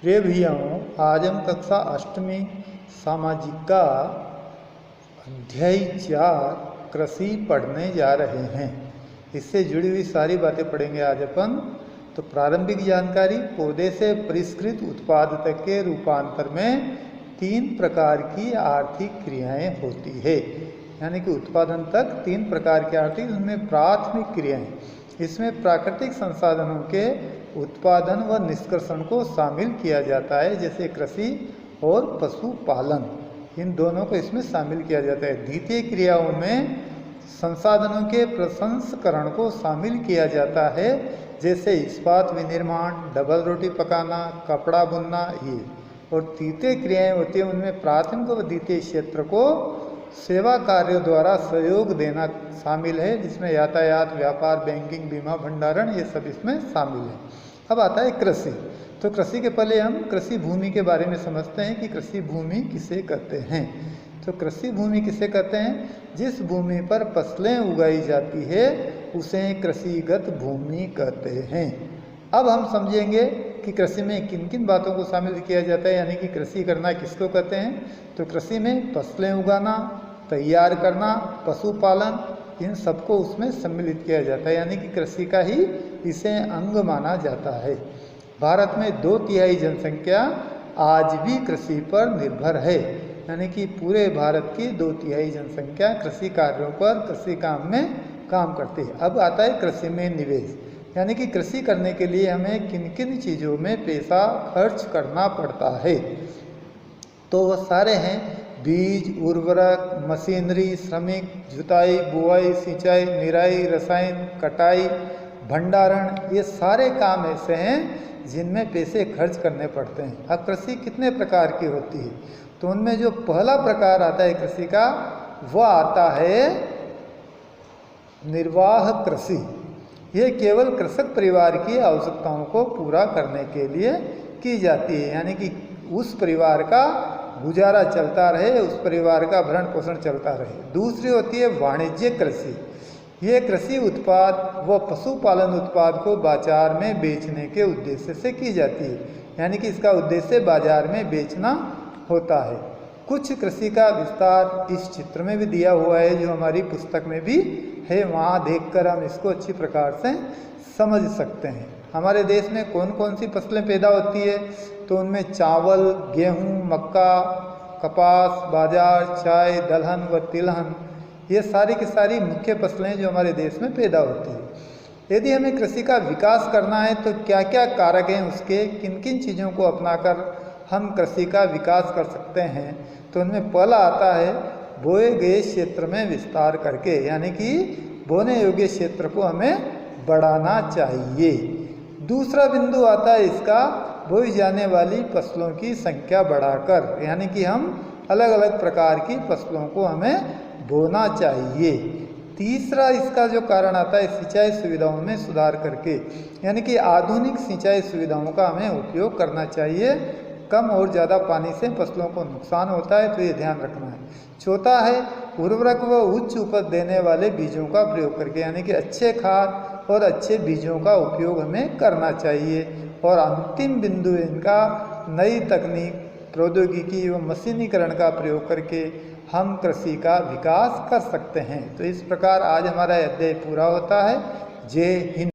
प्रिय भैयाओं, आज हम कक्षा अष्टमी सामाजिक का अध्याय 4 कृषि पढ़ने जा रहे हैं। इससे जुड़ी हुई सारी बातें पढ़ेंगे आज अपन। तो प्रारंभिक जानकारी, पौधे से परिष्कृत उत्पाद तक के रूपांतर में 3 प्रकार की आर्थिक क्रियाएं होती है। यानी कि उत्पादन तक 3 प्रकार की आर्थिक, उनमें प्राथमिक क्रियाएं, इसमें प्राकृतिक संसाधनों के उत्पादन व निष्कर्षण को शामिल किया जाता है, जैसे कृषि और पशुपालन, इन दोनों को इसमें शामिल किया जाता है। द्वितीय क्रियाओं में संसाधनों के प्रसंस्करण को शामिल किया जाता है, जैसे इस्पात विनिर्माण, डबल रोटी पकाना, कपड़ा बुनना ये। और तृतीय क्रियाएं होती हैं, उनमें प्राथमिक व द्वितीय क्षेत्र को सेवा कार्यों द्वारा सहयोग देना शामिल है, जिसमें यातायात, व्यापार, बैंकिंग, बीमा, भंडारण ये सब इसमें शामिल है। अब आता है कृषि। तो कृषि के पहले हम कृषि भूमि के बारे में समझते हैं कि कृषि भूमि किसे कहते हैं। तो कृषि भूमि किसे कहते हैं? जिस भूमि पर फसलें उगाई जाती है उसे कृषिगत भूमि कहते हैं। अब हम समझेंगे कि कृषि में किन किन बातों को शामिल किया जाता है, यानी कि कृषि करना किसको कहते हैं। तो कृषि में फसलें उगाना, तैयार करना, पशुपालन, इन सबको उसमें सम्मिलित किया जाता है, यानी कि कृषि का ही इसे अंग माना जाता है। भारत में 2/3 जनसंख्या आज भी कृषि पर निर्भर है, यानी कि पूरे भारत की 2/3 जनसंख्या कृषि कार्यों पर, कृषि काम में काम करती है। अब आता है कृषि में निवेश, यानी कि कृषि करने के लिए हमें किन किन चीज़ों में पैसा खर्च करना पड़ता है। तो वह सारे हैं: बीज, उर्वरक, मशीनरी, श्रमिक, जुताई, बुआई, सिंचाई, निराई, रसायन, कटाई, भंडारण, ये सारे काम ऐसे हैं जिनमें पैसे खर्च करने पड़ते हैं। अब कृषि कितने प्रकार की होती है? तो उनमें जो पहला प्रकार आता है कृषि का, वह आता है निर्वाह कृषि। ये केवल कृषक परिवार की आवश्यकताओं को पूरा करने के लिए की जाती है, यानी कि उस परिवार का गुजारा चलता रहे, उस परिवार का भरण पोषण चलता रहे। दूसरी होती है वाणिज्यिक कृषि। ये कृषि उत्पाद व पशुपालन उत्पाद को बाजार में बेचने के उद्देश्य से की जाती है, यानी कि इसका उद्देश्य बाजार में बेचना होता है। कुछ कृषि का विस्तार इस चित्र में भी दिया हुआ है, जो हमारी पुस्तक में भी है, वहाँ देखकर हम इसको अच्छी प्रकार से समझ सकते हैं। हमारे देश में कौन कौन सी फसलें पैदा होती है? तो उनमें चावल, गेहूँ, मक्का, कपास, बाजरा, चाय, दलहन व तिलहन, ये सारी की सारी मुख्य फसलें जो हमारे देश में पैदा होती है। यदि हमें कृषि का विकास करना है तो क्या क्या कारक हैं उसके, किन किन चीज़ों को अपनाकर हम कृषि का विकास कर सकते हैं? तो उनमें पहला आता है बोए गए क्षेत्र में विस्तार करके, यानी कि बोने योग्य क्षेत्र को हमें बढ़ाना चाहिए। दूसरा बिंदु आता है इसका, बोई जाने वाली फसलों की संख्या बढ़ाकर, यानी कि हम अलग अलग प्रकार की फसलों को हमें बोना चाहिए। तीसरा इसका जो कारण आता है सिंचाई सुविधाओं में सुधार करके, यानी कि आधुनिक सिंचाई सुविधाओं का हमें उपयोग करना चाहिए। कम और ज़्यादा पानी से फसलों को नुकसान होता है, तो ये ध्यान रखना है। चौथा है उर्वरक व उच्च उपज देने वाले बीजों का प्रयोग करके, यानी कि अच्छे खाद और अच्छे बीजों का उपयोग हमें करना चाहिए। और अंतिम बिंदु इनका नई तकनीक, प्रौद्योगिकी एवं मशीनीकरण का प्रयोग करके हम कृषि का विकास कर सकते हैं। तो इस प्रकार आज हमारा अध्याय पूरा होता है। जय हिंद।